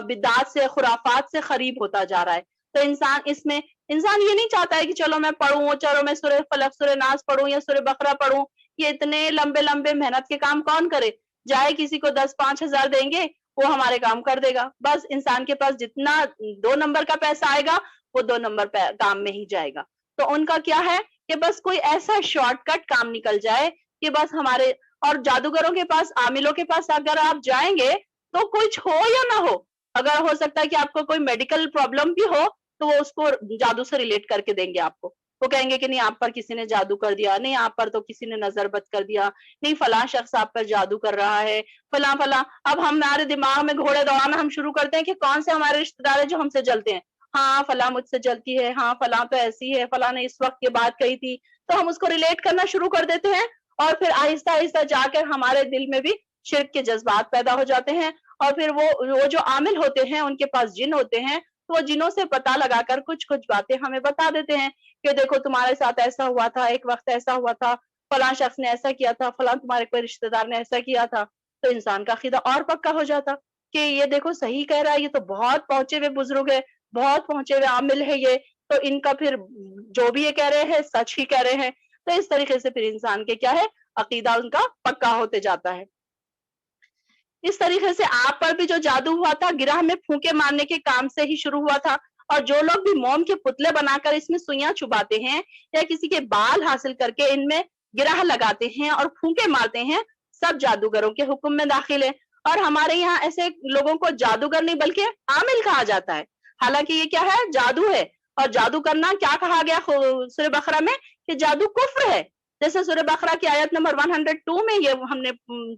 بدعات سے، خرافات سے قریب ہوتا جا رہا ہے۔ تو انسان یہ نہیں چاہتا ہے کہ چلو میں پڑھوں، چلو میں سورہ فلق، سورہ ناس پڑھوں یا سورہ بقرہ پڑھوں۔ یہ اتنے لمبے لمبے محنت کے کام کون کرے؟ جائے کسی کو 10-5 ہزار دیں گے وہ ہمارے کام کر دے گا۔ بس انسان کے پاس جتنا 2 نمبر کا پیسہ آئے گا وہ 2 نمبر کام میں ہی جائے گا۔ تو ان کا کیا ہے کہ بس کوئی ایسا شارٹ کٹ کام نکل جائے کہ بس ہمارے اور جادوگروں کے پاس، عاملوں کے پاس اگر آپ جائیں گے تو کچھ ہو یا نہ ہو، اگر ہو سکتا ہے کہ آپ کو کوئی میڈیکل پرابلم بھی ہو تو وہ اس کو جادو سے ریلیٹ کر کے دیں گے آپ کو۔ وہ کہیں گے کہ نہیں آپ پر کسی نے جادو کر دیا، نہیں آپ پر تو کسی نے نظر بد کر دیا، نہیں فلاں شخص آپ پر جادو کر رہا ہے، فلاں فلاں۔ اب ہمارے دماغ میں گھوڑے دوڑانا ہم شروع کرتے ہیں کہ کون سے ہمارے رشتے دار ہیں جو ہم سے جلتے ہیں۔ ہاں فلاں مجھ سے جلتی ہے، ہاں فلاں تو ایسی ہے، فلاں نے اس وقت یہ بات کہی تھی، تو ہم اس کو ریلیٹ کرنا شروع کر دیتے ہیں اور پھر آہستہ آہستہ جا کر ہمارے دل میں بھی شرک کے جذبات پیدا ہو جاتے ہیں۔ اور پھر وہ جو عامل ہوتے ہیں ان کے پاس جن ہوتے ہیں تو وہ جنوں سے پتہ لگا کر کچھ باتیں ہمیں بتا دیتے ہیں کہ دیکھو تمہارے ساتھ ایسا ہوا تھا، ایک وقت ایسا ہوا تھا، فلاں شخص نے ایسا کیا تھا، فلاں تمہارے کوئی رشتہ دار نے ایسا کیا تھا۔ تو انسان کا عقیدہ اور پکا ہو جاتا کہ یہ دیکھو صحیح کہہ رہا ہے، یہ تو بہت پہنچے ہوئے بزرگ ہے، بہت پہنچے ہوئے عامل ہے یہ، تو ان کا پھر جو بھی یہ کہہ رہے ہیں سچ ہی کہہ رہے ہیں۔ تو اس طریقے سے پھر انسان کے کیا ہے عقیدہ ان کا پکا ہوتے جاتا ہے۔ اس طریقے سے آپ پر بھی جو جادو ہوا تھا گرہ میں پھونکے مارنے کے کام سے ہی شروع ہوا تھا، اور جو لوگ بھی موم کے پتلے بنا کر اس میں سوئیاں چباتے ہیں یا کسی کے بال حاصل کر کے ان میں گرہ لگاتے ہیں اور پھونکے مارتے ہیں، سب جادوگروں کے حکم میں داخل ہے۔ اور ہمارے یہاں ایسے لوگوں کو جادوگر نہیں بلکہ عامل کہا جاتا ہے، حالانکہ یہ کیا ہے جادو ہے۔ اور جادو کرنا کیا کہا گیا سورہ بقرہ میں کہ جادو کفر ہے۔ جیسے سورہ بقرہ کی آیت نمبر 102 میں یہ ہم نے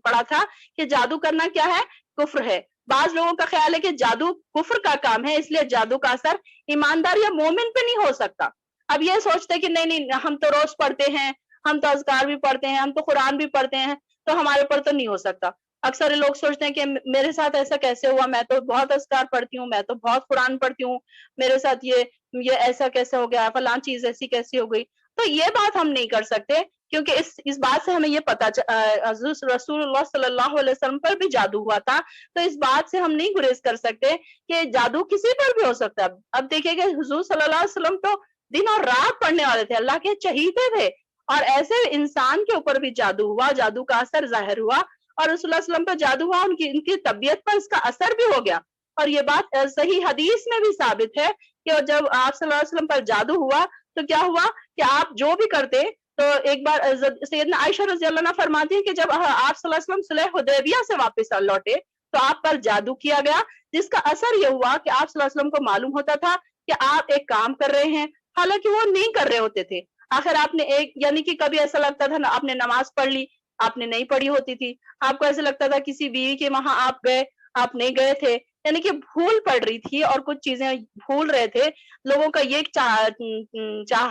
پڑھا تھا کہ جادو کرنا کیا ہے کفر ہے۔ بعض لوگوں کا خیال ہے کہ جادو کفر کا کام ہے، اس لیے جادو کا اثر ایماندار یا مومن پہ نہیں ہو سکتا۔ اب یہ سوچتے کہ نہیں ہم تو روز پڑھتے ہیں، ہم تو اذکار بھی پڑھتے ہیں، ہم تو قرآن بھی پڑھتے ہیں، تو ہمارے پر تو نہیں ہو سکتا۔ اکثر لوگ سوچتے ہیں کہ میرے ساتھ ایسا کیسے ہوا، میں تو بہت اذکار پڑھتی ہوں، میں تو بہت قرآن پڑھتی ہوں، میرے ساتھ یہ ایسا کیسے ہو گیا، فلاں چیز ایسی کیسی ہو گئی۔ تو یہ بات ہم نہیں کر سکتے کیونکہ اس بات سے ہمیں یہ پتا رسول اللہ صلی اللہ علیہ وسلم پر بھی جادو ہوا تھا، تو اس بات سے ہم نہیں گریز کر سکتے کہ جادو کسی پر بھی ہو سکتا ہے۔ اب دیکھیں کہ حضور صلی اللہ علیہ وسلم تو دن اور رات پڑھنے والے تھے، اللہ کے چہیتے تھے، اور ایسے انسان کے اوپر بھی جادو ہوا، جادو کا اثر ظاہر ہوا، اور رسول اللہ علیہ وسلم پر جادو ہوا، ان کی طبیعت پر اس کا اثر بھی ہو گیا۔ اور یہ بات صحیح حدیث میں بھی ثابت ہے کہ جب آپ صلی اللہ علیہ وسلم پر جادو ہوا تو کیا ہوا کہ آپ جو بھی کرتے تو ایک بار سیدنا عائشہ رضی اللہ عنہا فرماتی ہے کہ جب آپ صلی اللہ علیہ وسلم صلح حدیبیہ سے واپس لوٹے تو آپ پر جادو کیا گیا، جس کا اثر یہ ہوا کہ آپ صلی اللہ علیہ وسلم کو معلوم ہوتا تھا کہ آپ ایک کام کر رہے ہیں، حالانکہ وہ نہیں کر رہے ہوتے تھے۔ آخر آپ نے یعنی کہ کبھی ایسا لگتا تھا نا آپ نے نماز پڑھ لی، آپ نے نہیں پڑھی ہوتی تھی، آپ کو ایسا لگتا تھا کسی بیوی کے وہاں آپ گئے، آپ نہیں گئے تھے، یعنی کہ بھول پڑ رہی تھی اور کچھ چیزیں بھول رہے تھے۔ لوگوں کا یہ چاہ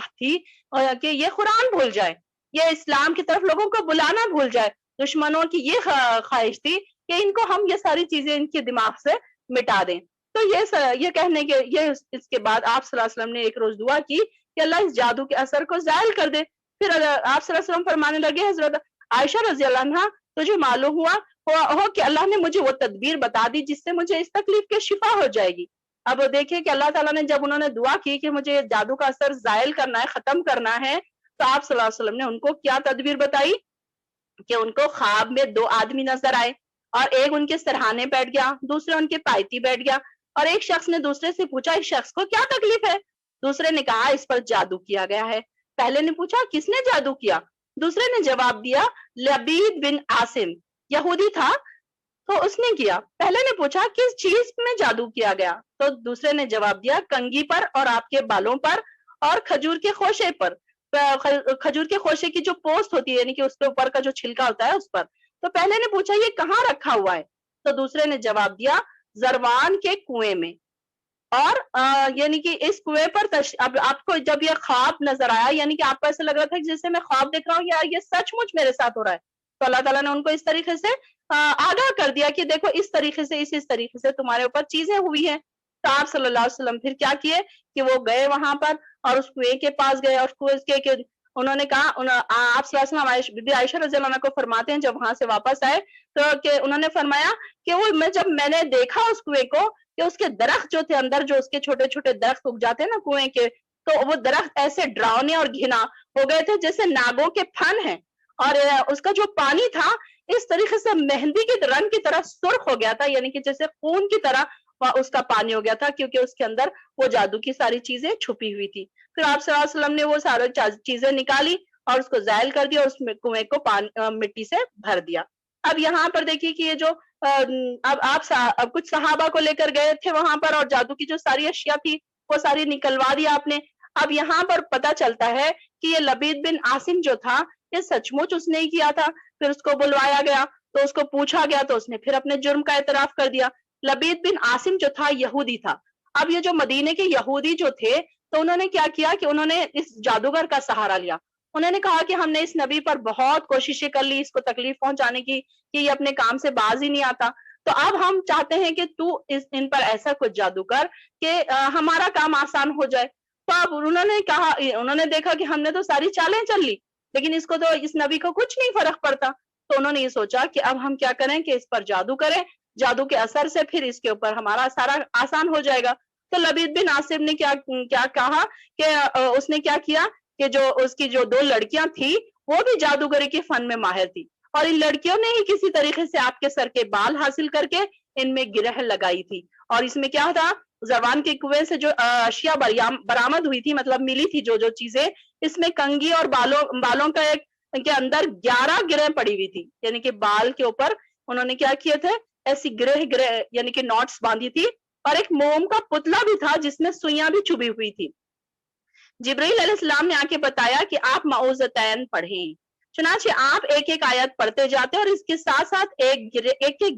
تھی کہ یہ قرآن بھول جائے، یہ اسلام کی طرف لوگوں کو بلانا بھول جائے۔ دشمنوں کی یہ خواہش تھی کہ ان کو ہم یہ ساری چیزیں ان کے دماغ سے مٹا دیں۔ تو یہ کہنے کے اس کے بعد آپ صلی اللہ علیہ وسلم نے ایک روز دعا کی کہ اللہ اس جادو کے اثر کو زائل کر دے۔ پھر آپ صلی اللہ علیہ وسلم فرمانے لگے حضرت عائشہ رضی اللہ عنہا تجھے معلوم ہوا کہ اللہ نے مجھے وہ تدبیر بتا دی جس سے مجھے اس تکلیف کے شفا ہو جائے گی۔ اب دیکھیں کہ اللہ تعالیٰ نے جب انہوں نے دعا کی کہ مجھے جادو کا اثر زائل کرنا ہے، ختم کرنا ہے، تو آپ صلی اللہ علیہ وسلم نے ان کو کیا تدبیر بتائی کہ ان کو خواب میں 2 آدمی نظر آئے، اور ایک ان کے سرہانے بیٹھ گیا، دوسرا ان کے پائتی بیٹھ گیا۔ اور ایک شخص نے دوسرے سے پوچھا اس شخص کو کیا تکلیف ہے؟ دوسرے نے کہا اس پر جادو کیا گیا ہے۔ پہلے نے پوچھا کس نے جادو کیا؟ دوسرے نے جواب دیا لبید بن عاصم یہودی تھا تو اس نے کیا۔ پہلے نے پوچھا کس چیز میں جادو کیا گیا؟ تو دوسرے نے جواب دیا کنگھی پر اور آپ کے بالوں پر اور کھجور کے خوشے پر، کھجور کے خوشے کی جو پوست ہوتی ہے یعنی کہ اس کے اوپر کا جو چھلکا ہوتا ہے اس پر۔ تو پہلے نے پوچھا یہ کہاں رکھا ہوا ہے؟ تو دوسرے نے جواب دیا زروان کے کنویں میں۔ اور یعنی کہ اس کنویں پر اب آپ کو جب یہ خواب نظر آیا یعنی کہ آپ کو ایسا لگ رہا تھا کہ جیسے میں خواب دیکھ رہا ہوں یا یہ سچ مچ میرے ساتھ ہو رہا ہے، تو اللہ تعالیٰ نے ان کو اس طریقے سے آگاہ کر دیا کہ دیکھو اس طریقے سے اس طریقے سے تمہارے اوپر چیزیں ہوئی ہیں۔ تو آپ صلی اللہ علیہ وسلم پھر کیا کیے کہ وہ گئے وہاں پر اور اس کنویں کے پاس گئے اور کنویں کے انہوں نے کہا آپ صلی اللہ علیہ وسلم بی بی عائشہ رضی اللہ عنہا کو فرماتے ہیں جب وہاں سے واپس آئے تو کہ انہوں نے فرمایا کہ وہ جب میں نے دیکھا اس کنویں کو کہ اس کے درخت جو تھے اندر جو اس کے چھوٹے چھوٹے درخت اگ جاتے ہیں نا کنویں کے، تو وہ درخت ایسے ڈراؤنے اور گھنا ہو گئے تھے جیسے ناگوں کے پھن ہیں، اور اس کا جو پانی تھا اس طریقے سے مہندی کے رنگ کی طرح سرخ ہو گیا تھا، یعنی کہ جیسے خون کی طرح اس کا پانی ہو گیا تھا کیونکہ اس کے اندر وہ جادو کی ساری چیزیں چھپی ہوئی تھی۔ پھر آپ صلی اللہ علیہ وسلم نے وہ ساری چیزیں نکالی اور اس کو زائل کر دیا اور اس کنویں کو مٹی سے بھر دیا۔ اب یہاں پر دیکھیے کہ یہ جو اب آپ کچھ صحابہ کو لے کر گئے تھے وہاں پر اور جادو کی جو ساری اشیاء تھی وہ ساری نکلوا دیا آپ نے۔ اب یہاں پر پتا چلتا ہے کہ یہ لبید بن عاصم جو تھا یہ سچ مچ اس نے ہی کیا تھا۔ پھر اس کو بلوایا گیا تو اس کو پوچھا گیا تو اس نے پھر اپنے جرم کا اعتراف کر دیا۔ لبید بن عاصم جو تھا یہودی تھا۔ اب یہ جو مدینے کے یہودی جو تھے تو انہوں نے کیا کیا کہ انہوں نے اس جادوگر کا سہارا لیا۔ انہوں نے کہا کہ ہم نے اس نبی پر بہت کوششیں کر لی اس کو تکلیف پہنچانے کی کہ یہ اپنے کام سے باز ہی نہیں آتا، تو اب ہم چاہتے ہیں کہ تو ان پر ایسا کچھ جادو کر کہ ہمارا کام آسان ہو جائے۔ تو اب انہوں نے کہا، انہوں نے دیکھا کہ ہم نے تو ساری چالیں چل لی لیکن اس کو تو اس نبی کو کچھ نہیں فرق پڑتا، تو انہوں نے یہ سوچا کہ اب ہم کیا کریں کہ اس پر جادو کریں، جادو کے اثر سے پھر اس کے اوپر ہمارا سارا آسان ہو جائے گا۔ تو لبید بن عاصم نے کیا کہا کہ اس نے کیا کیا کہ جو اس کی جو دو لڑکیاں تھی وہ بھی جادوگری کے فن میں ماہر تھی اور ان لڑکیوں نے ہی کسی طریقے سے آپ کے سر کے بال حاصل کر کے ان میں گرہ لگائی تھی، اور اس میں کیا تھا زبان کے کنویں سے جو اشیاء برآمد ہوئی تھی مطلب ملی تھی جو چیزیں، اس میں کنگھی اور بالوں کا ایک کے اندر 11 گرہ پڑی ہوئی تھی، یعنی کہ بال کے اوپر انہوں نے کیا کیے تھے ایسی گرہ یعنی کہ نوٹس باندھی تھی، اور ایک موم کا پتلا بھی تھا جس میں سوئیاں بھی چبھی ہوئی تھی۔ جبرائیل علیہ السلام نے آ کے بتایا کہ آپ معوذتین پڑھیں، چنانچہ آپ ایک ایک آیت پڑھتے جاتے اور اس کے ساتھ ساتھ ایک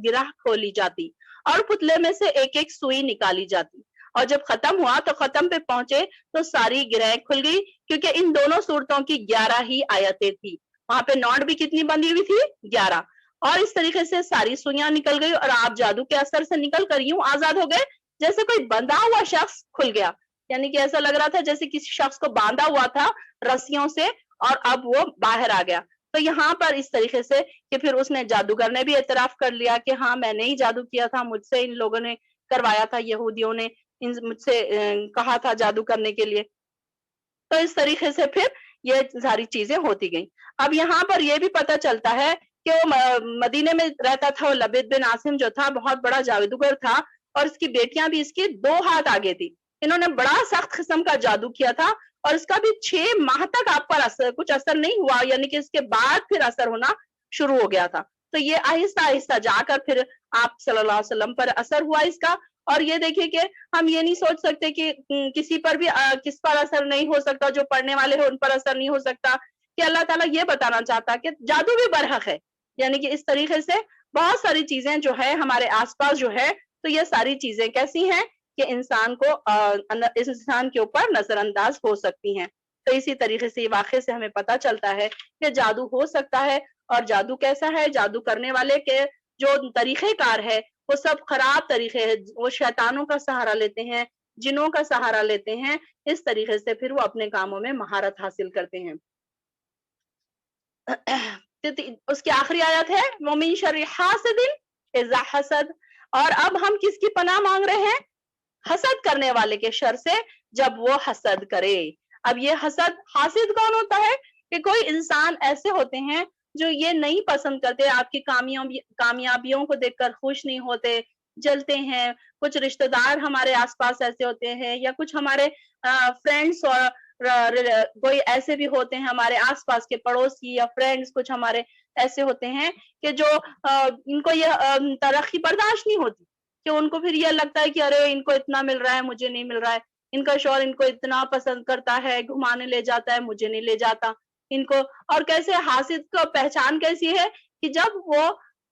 گرہ کھولی جاتی اور پتلے میں سے ایک ایک سوئی نکالی جاتی، اور جب ختم ہوا تو ختم پہ پہنچے تو ساری گرہیں کھل گئی کیونکہ ان دونوں صورتوں کی 11 ہی آیتیں تھی، وہاں پہ نوٹ بھی کتنی بندھی ہوئی تھی 11، اور اس طریقے سے ساری سوئیاں نکل گئی اور آپ جادو کے اثر سے نکل کر یوں آزاد ہو گئے جیسے کوئی بندھا ہوا شخص کھل گیا، یعنی کہ ایسا لگ رہا تھا جیسے کسی شخص کو باندھا ہوا تھا رسیوں سے اور اب وہ باہر آ گیا۔ تو یہاں پر اس طریقے سے کہ پھر اس نے جادوگر نے بھی اعتراف کر لیا کہ ہاں میں نے ہی جادو کیا تھا، مجھ سے ان لوگوں نے کروایا تھا، یہودیوں نے مجھ سے کہا تھا جادو کرنے کے لیے۔ تو اس طریقے سے پھر یہ ساری چیزیں ہوتی گئیں۔ اب یہاں پر یہ بھی پتہ چلتا ہے کہ وہ مدینے میں رہتا تھا، وہ لبید بن عاصم جو تھا بہت بڑا جادوگر تھا اور اس کی بیٹیاں بھی اس کی 2 ہاتھ آگے تھی، انہوں نے بڑا سخت قسم کا جادو کیا تھا اور اس کا بھی 6 ماہ تک آپ پر کچھ اثر نہیں ہوا، یعنی کہ اس کے بعد پھر اثر ہونا شروع ہو گیا تھا۔ تو یہ آہستہ آہستہ جا کر پھر آپ صلی اللہ علیہ وسلم پر اثر ہوا اس کا، اور یہ دیکھیے کہ ہم یہ نہیں سوچ سکتے کہ کسی پر بھی کس پر اثر نہیں ہو سکتا، جو پڑھنے والے ہیں ان پر اثر نہیں ہو سکتا، کہ اللہ تعالیٰ یہ بتانا چاہتا کہ جادو بھی برحق ہے، یعنی کہ اس طریقے سے بہت ساری چیزیں جو ہے ہمارے آس پاس جو ہے، تو یہ ساری چیزیں کیسی ہیں کہ انسان کو اس انسان کے اوپر نظر انداز ہو سکتی ہیں۔ تو اسی طریقے سے یہ واقعے سے ہمیں پتہ چلتا ہے کہ جادو ہو سکتا ہے، اور جادو کیسا ہے، جادو کرنے والے کے جو طریقہ کار ہے وہ سب خراب طریقے ہیں، وہ شیطانوں کا سہارا لیتے ہیں، جنوں کا سہارا لیتے ہیں، اس طریقے سے پھر وہ اپنے کاموں میں مہارت حاصل کرتے ہیں۔ اس کی آخری آیت ہے وَمِن شَرِّ حَاسِدٍ اِذَا حَسَدَ، اور اب ہم کس کی پناہ مانگ رہے ہیں؟ حسد کرنے والے کے شر سے جب وہ حسد کرے۔ اب یہ حاسد کون ہوتا ہے؟ کہ کوئی انسان ایسے ہوتے ہیں جو یہ نہیں پسند کرتے، آپ کی کامیابیوں کو دیکھ کر خوش نہیں ہوتے، جلتے ہیں، کچھ رشتہ دار ہمارے آس پاس ایسے ہوتے ہیں، یا کچھ ہمارے فرینڈس اور کوئی ایسے بھی ہوتے ہیں ہمارے آس پاس کے پڑوسی یا فرینڈس، کچھ ہمارے ایسے ہوتے ہیں کہ جو ان کو یہ ترقی برداشت نہیں ہوتی، کہ ان کو پھر یہ لگتا ہے کہ ارے ان کو اتنا مل رہا ہے مجھے نہیں مل رہا ہے، ان کا شوہر ان کو اتنا پسند کرتا ہے، گھمانے لے جاتا ہے، مجھے نہیں لے جاتا ان کو۔ اور کیسے حاسد کو پہچان کیسی ہے کہ جب وہ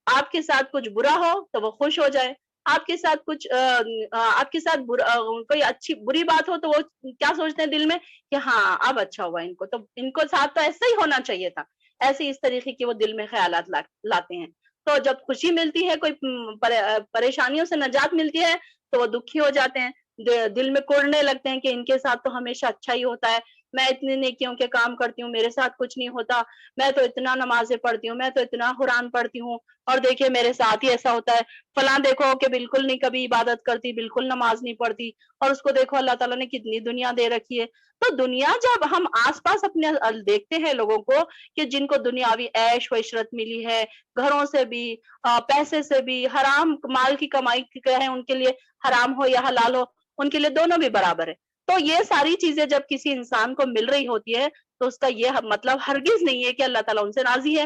آپ کے ساتھ کچھ برا ہو تو وہ خوش ہو جائے، آپ کے ساتھ کچھ آپ کے ساتھ کوئی اچھی بری بات ہو تو وہ کیا سوچتے ہیں دل میں کہ ہاں اب اچھا ہوا، ان کو تو ان کو ساتھ تو ایسا ہی ہونا چاہیے تھا، ایسے اس طریقے کے وہ دل میں خیالات لاتے ہیں۔ تو جب خوشی ملتی ہے، کوئی پریشانیوں سے نجات ملتی ہے تو وہ دکھی ہو جاتے ہیں، دل میں کوڑنے لگتے ہیں کہ ان کے ساتھ تو ہمیشہ اچھا ہی ہوتا ہے، میں اتنے نیکیوں کے کام کرتی ہوں میرے ساتھ کچھ نہیں ہوتا، میں تو اتنا نمازیں پڑھتی ہوں، میں تو اتنا قرآن پڑھتی ہوں، اور دیکھیے میرے ساتھ ہی ایسا ہوتا ہے، فلاں دیکھو کہ بالکل نہیں کبھی عبادت کرتی، بالکل نماز نہیں پڑھتی، اور اس کو دیکھو اللہ تعالیٰ نے کتنی دنیا دے رکھی ہے۔ تو دنیا جب ہم آس پاس اپنے دیکھتے ہیں لوگوں کو کہ جن کو دنیاوی عیش و عشرت ملی ہے، گھروں سے بھی، پیسے سے بھی، حرام مال کی کمائی ہے ان کے لیے، حرام ہو یا حلال ہو ان کے لیے دونوں بھی برابر ہے، تو یہ ساری چیزیں جب کسی انسان کو مل رہی ہوتی ہے تو اس کا یہ مطلب ہرگز نہیں ہے کہ اللہ تعالیٰ ان سے راضی ہے۔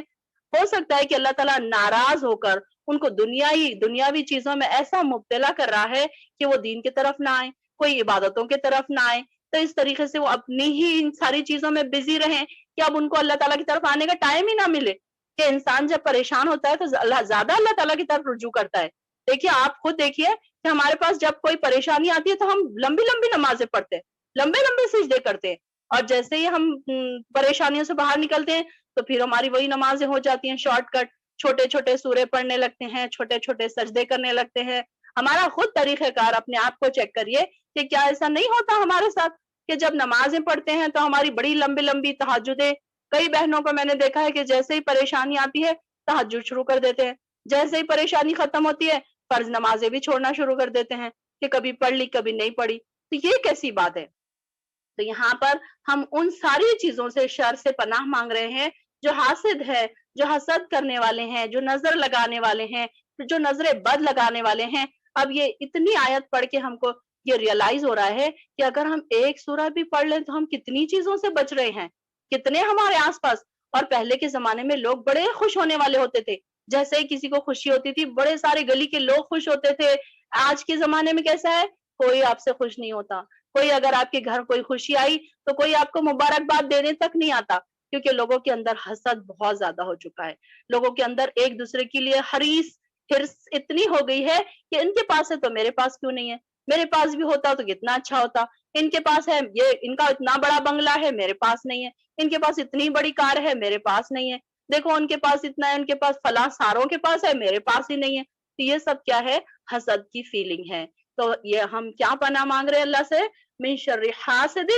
ہو سکتا ہے کہ اللہ تعالیٰ ناراض ہو کر ان کو دنیاوی چیزوں میں ایسا مبتلا کر رہا ہے کہ وہ دین کی طرف نہ آئے، کوئی عبادتوں کی طرف نہ آئے، تو اس طریقے سے وہ اپنی ہی ان ساری چیزوں میں بزی رہیں کہ اب ان کو اللہ تعالیٰ کی طرف آنے کا ٹائم ہی نہ ملے، کہ انسان جب پریشان ہوتا ہے تو زیادہ اللہ تعالیٰ کی طرف رجوع کرتا ہے۔ دیکھیے آپ خود دیکھیے کہ ہمارے پاس جب کوئی پریشانی آتی ہے تو ہم لمبی لمبی نمازیں پڑھتے ہیں، لمبے لمبے سجدے کرتے ہیں، اور جیسے ہی ہم پریشانیوں سے باہر نکلتے ہیں تو پھر ہماری وہی نمازیں ہو جاتی ہیں شارٹ کٹ، چھوٹے چھوٹے سورے پڑھنے لگتے ہیں، چھوٹے چھوٹے سجدے کرنے لگتے ہیں۔ ہمارا خود طریقہ کار اپنے آپ کو چیک کریے کہ کیا ایسا نہیں ہوتا ہمارے ساتھ کہ جب نمازیں پڑھتے ہیں تو ہماری بڑی لمبی لمبی تہجدیں، کئی بہنوں کو میں نے دیکھا ہے کہ جیسے ہی پریشانی آتی ہے تہجد شروع کر دیتے ہیں، جیسے ہی پریشانی ختم ہوتی ہے فرض نمازیں بھی چھوڑنا شروع کر دیتے ہیں کہ کبھی پڑھ لی کبھی نہیں پڑھی، تو یہ کیسی بات ہے؟ تو یہاں پر ہم ان ساری چیزوں سے، شر سے پناہ مانگ رہے ہیں جو حاسد ہے، جو حسد کرنے والے ہیں، جو نظر لگانے والے ہیں، جو نظر بد لگانے والے ہیں۔ اب یہ اتنی آیت پڑھ کے ہم کو یہ ریئلائز ہو رہا ہے کہ اگر ہم ایک سورہ بھی پڑھ لیں تو ہم کتنی چیزوں سے بچ رہے ہیں، کتنے ہمارے آس پاس۔ اور پہلے کے زمانے میں لوگ بڑے خوش ہونے والے ہوتے تھے، جیسے ہی کسی کو خوشی ہوتی تھی بڑے سارے گلی کے لوگ خوش ہوتے تھے۔ آج کے زمانے میں کیسا ہے؟ کوئی آپ سے خوش نہیں ہوتا، کوئی اگر آپ کے گھر کوئی خوشی آئی تو کوئی آپ کو مبارکباد دینے تک نہیں آتا، کیونکہ لوگوں کے اندر حسد بہت زیادہ ہو چکا ہے، لوگوں کے اندر ایک دوسرے کے لیے حرص اتنی ہو گئی ہے کہ ان کے پاس ہے تو میرے پاس کیوں نہیں ہے، میرے پاس بھی ہوتا تو کتنا اچھا ہوتا، ان کے پاس ہے، یہ ان کا اتنا بڑا بنگلہ ہے میرے پاس نہیں ہے، ان کے پاس اتنی بڑی کار ہے میرے پاس نہیں ہے، دیکھو ان کے پاس اتنا ہے، ان کے پاس فلاں ساروں کے پاس ہے میرے پاس ہی نہیں ہے۔ تو یہ سب کیا ہے؟ حسد کی فیلنگ ہے۔ تو یہ ہم کیا پناہ مانگ رہے ہیں اللہ سے؟ من شر حاسد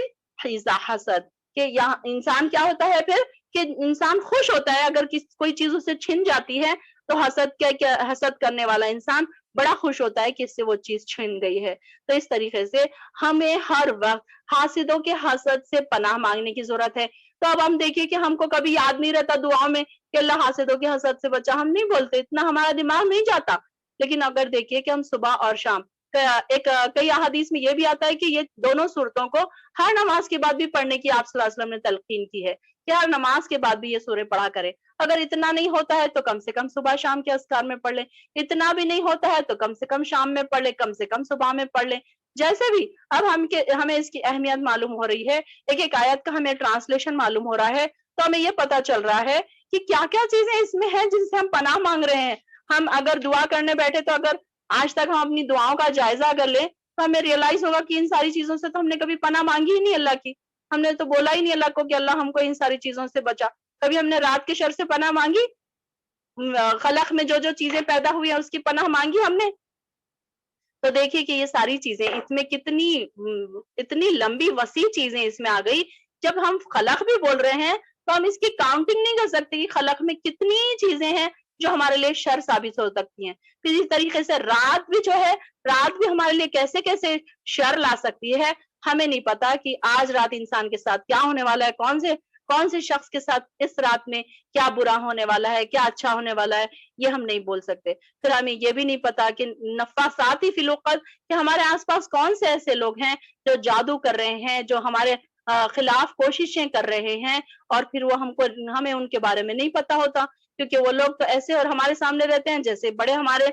اذا حسد، کہ یہاں انسان کیا ہوتا ہے پھر کہ انسان خوش ہوتا ہے اگر کوئی چیز اسے چھن جاتی ہے، تو حسد کرنے والا انسان بڑا خوش ہوتا ہے کہ اس سے وہ چیز چھن گئی ہے۔ تو اس طریقے سے ہمیں ہر وقت حاسدوں کے حسد سے پناہ مانگنے کی ضرورت ہے۔ تو اب ہم دیکھیے کہ ہم کو کبھی یاد نہیں رہتا دعاؤں میں کہ اللہ حاسدوں کے حسد سے بچا، ہم نہیں بولتے، اتنا ہمارا دماغ نہیں جاتا، لیکن اگر دیکھیے کہ ہم صبح اور شام کئی احادیث میں یہ بھی آتا ہے کہ یہ دونوں صورتوں کو ہر نماز کے بعد بھی پڑھنے کی آپ صلی اللہ علیہ وسلم نے تلقین کی ہے کہ ہر نماز کے بعد بھی یہ سورے پڑھا کرے۔ اگر اتنا نہیں ہوتا ہے تو کم سے کم صبح شام کے اذکار میں پڑھ لیں، اتنا بھی نہیں ہوتا ہے تو کم سے کم شام میں پڑھ لیں، کم سے کم صبح میں پڑھ لیں، جیسے بھی۔ اب ہمیں اس کی اہمیت معلوم ہو رہی ہے، ایک ایک آیت کا ہمیں ٹرانسلیشن معلوم ہو رہا ہے، تو ہمیں یہ پتا چل رہا ہے کہ کیا کیا چیزیں اس میں ہیں جن سے ہم پناہ مانگ رہے ہیں۔ ہم اگر دعا کرنے بیٹھے تو اگر آج تک ہم اپنی دعاؤں کا جائزہ اگر لیں تو ہمیں ریئلائز ہوگا کہ ان ساری چیزوں سے تو ہم نے کبھی پناہ مانگی ہی نہیں اللہ کی، ہم نے تو بولا ہی نہیں اللہ کو کہ اللہ ہم کو ان ساری چیزوں سے بچا۔ کبھی ہم نے رات کے شر سے پناہ مانگی؟ خلق میں جو جو چیزیں پیدا ہوئی ہیں اس کی پناہ مانگی ہم نے؟ تو دیکھیے کہ یہ ساری چیزیں اس میں اتنی لمبی وسیع چیزیں اس میں آ گئی۔ جب ہم خلق بھی بول رہے ہیں تو ہم اس کی کاؤنٹنگ نہیں کر سکتے کہ خلق میں کتنی چیزیں ہیں جو ہمارے لیے شر ثابت ہو سکتی ہیں۔ پھر اس طریقے سے رات بھی جو ہے، رات بھی ہمارے لیے کیسے کیسے شر لا سکتی ہے، ہمیں نہیں پتا کہ آج رات انسان کے ساتھ کیا ہونے والا ہے، کون سے کون سے شخص کے ساتھ اس رات میں کیا برا ہونے والا ہے، کیا اچھا ہونے والا ہے، یہ ہم نہیں بول سکتے۔ پھر ہمیں یہ بھی نہیں پتا کہ نفاساتی فی الوقت، کہ ہمارے آس پاس کون سے ایسے لوگ ہیں جو جادو کر رہے ہیں، جو ہمارے خلاف کوششیں کر رہے ہیں، اور پھر وہ ہمیں ان کے بارے میں نہیں پتا ہوتا، کیونکہ وہ لوگ تو ایسے اور ہمارے سامنے رہتے ہیں جیسے بڑے ہمارے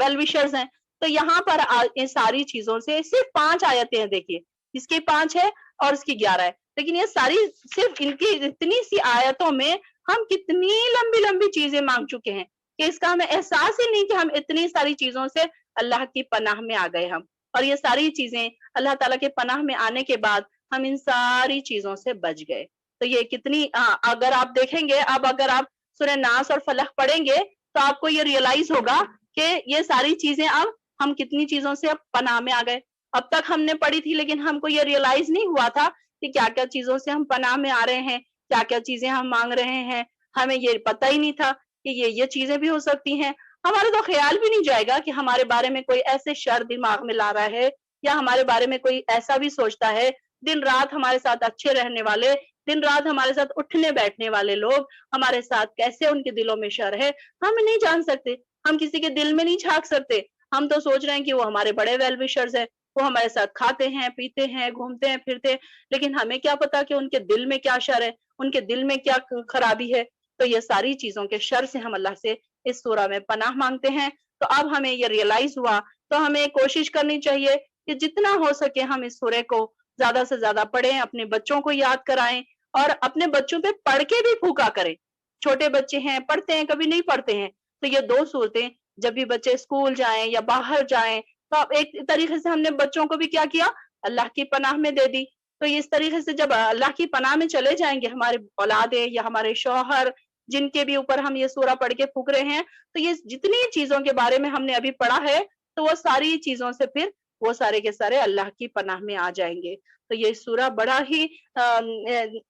ویل وشرز ہیں۔ تو یہاں پر ان ساری چیزوں سے صرف 5 آیتیں ہیں، دیکھیے اس کی 5 ہے اور اس کی 11 ہے، لیکن یہ ساری صرف ان کی اتنی سی آیتوں میں ہم کتنی لمبی لمبی چیزیں مانگ چکے ہیں کہ اس کا ہمیں احساس ہی نہیں کہ ہم اتنی ساری چیزوں سے اللہ کی پناہ میں آ گئے ہم، اور یہ ساری چیزیں اللہ تعالیٰ کے پناہ میں آنے کے بعد ہم ان ساری چیزوں سے بچ گئے۔ تو یہ کتنی اگر آپ دیکھیں گے، اب اگر آپ سورہ ناس اور فلق پڑھیں گے تو آپ کو یہ ریئلائز ہوگا کہ یہ ساری چیزیں اب ہم کتنی چیزوں سے اب پناہ میں آ گئے۔ اب تک ہم نے پڑھی تھی لیکن ہم کو یہ ریئلائز نہیں ہوا تھا کہ کیا کیا چیزوں سے ہم پناہ میں آ رہے ہیں، کیا کیا چیزیں ہم مانگ رہے ہیں، ہمیں یہ پتہ ہی نہیں تھا کہ یہ چیزیں بھی ہو سکتی ہیں۔ ہمارے تو خیال بھی نہیں جائے گا کہ ہمارے بارے میں کوئی ایسے شر دماغ میں لا رہا ہے، یا ہمارے بارے میں کوئی ایسا بھی سوچتا ہے، دن رات ہمارے ساتھ اچھے رہنے والے، دن رات ہمارے ساتھ اٹھنے بیٹھنے والے لوگ ہمارے ساتھ کیسے ان کے دلوں میں شر ہے، ہم نہیں جان سکتے، ہم کسی کے دل میں نہیں جھانک سکتے۔ ہم تو سوچ رہے ہیں کہ وہ ہمارے بڑے ویل وشرز ہیں، وہ ہمارے ساتھ کھاتے ہیں، پیتے ہیں، گھومتے ہیں، پھرتے ہیں، لیکن ہمیں کیا پتا کہ ان کے دل میں کیا شر ہے، ان کے دل میں کیا خرابی ہے۔ تو یہ ساری چیزوں کے شر سے ہم اللہ سے اس سورہ میں پناہ مانگتے ہیں۔ تو اب ہمیں یہ ریئلائز ہوا، تو ہمیں کوشش کرنی چاہیے کہ جتنا ہو سکے ہم اس سورے کو زیادہ سے زیادہ پڑھیں، اپنے بچوں کو یاد کرائیں، اور اپنے بچوں پہ پڑھ کے بھی پھوکا کریں۔ چھوٹے بچے ہیں، پڑھتے ہیں، کبھی نہیں پڑھتے ہیں، تو یہ 2 صورتیں جب بھی بچے اسکول جائیں یا باہر جائیں، تو ایک طریقے سے ہم نے بچوں کو بھی کیا کیا، اللہ کی پناہ میں دے دی۔ تو اس طریقے سے جب اللہ کی پناہ میں چلے جائیں گے ہمارے اولادیں یا ہمارے شوہر، جن کے بھی اوپر ہم یہ سورہ پڑھ کے پھونک رہے ہیں، تو یہ جتنی چیزوں کے بارے میں ہم نے ابھی پڑھا ہے، تو وہ ساری چیزوں سے پھر وہ سارے کے سارے اللہ کی پناہ میں آ جائیں گے۔ تو یہ سورہ بڑا ہی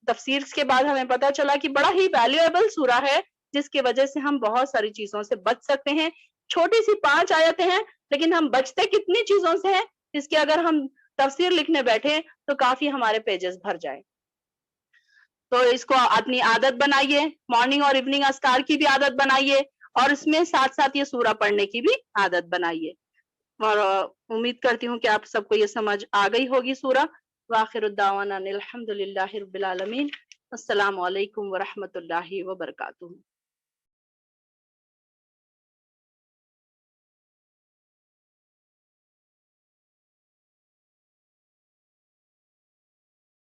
تفسیر کے بعد ہمیں پتا چلا کہ بڑا ہی ویلیویبل سورہ ہے، جس کی وجہ سے ہم بہت ساری چیزوں سے بچ سکتے ہیں۔ چھوٹی سی 5 آیتیں ہیں، لیکن ہم بچتے کتنی چیزوں سے ہیں، اس کی اگر ہم تفسیر لکھنے بیٹھے تو کافی ہمارے پیجز بھر جائیں۔ تو اس کو اپنی عادت بنائیے، مارننگ اور ایوننگ اذکار کی بھی عادت بنائیے، اور اس میں ساتھ ساتھ یہ سورہ پڑھنے کی بھی عادت بنائیے۔ اور امید کرتی ہوں کہ آپ سب کو یہ سمجھ آ گئی ہوگی سورہ۔ وآخر الدعوانا الحمد للہ رب العالمین۔ السلام علیکم ورحمۃ اللہ وبرکاتہ۔